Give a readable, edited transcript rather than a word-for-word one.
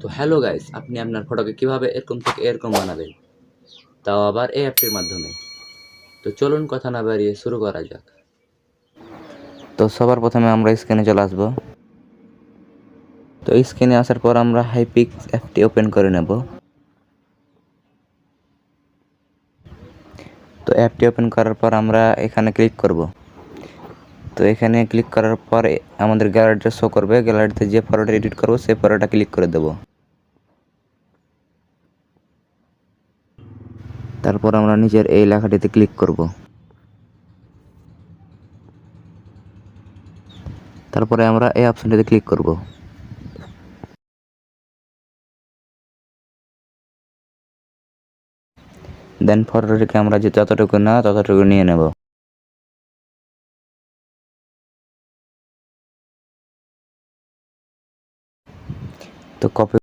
তো hello guys, আপনি আপনার ফটোকে কিভাবে এরকম থেকে এরকম বানাবেন, তাও আবার এই অ্যাপটির মাধ্যমে। তো চলুন কথা না বাড়িয়ে শুরু করা যাক। তো সবার প্রথমে আমরা স্ক্রিনে চলে আসবো। তো স্ক্রিনে আসার পর আমরা হাইপিক্স অ্যাপটি ওপেন করে নেব। তো অ্যাপটি ওপেন করার পর আমরা এখানে ক্লিক করব। তো এখানে ক্লিক করার পর আমাদের গ্যালারিটা শো করবে। গ্যালারিতে যে ফটোটা এডিট করব সেই ফটোটা ক্লিক করে দেব। তারপর আমরা নিচের এই লেখাটিতে ক্লিক করব। তারপরে আমরা এই অপশনটিতে ক্লিক করব। দেন ফটোটিকে আমরা যে যতটুকু না ততটুকু নিয়ে নেব। তো কপি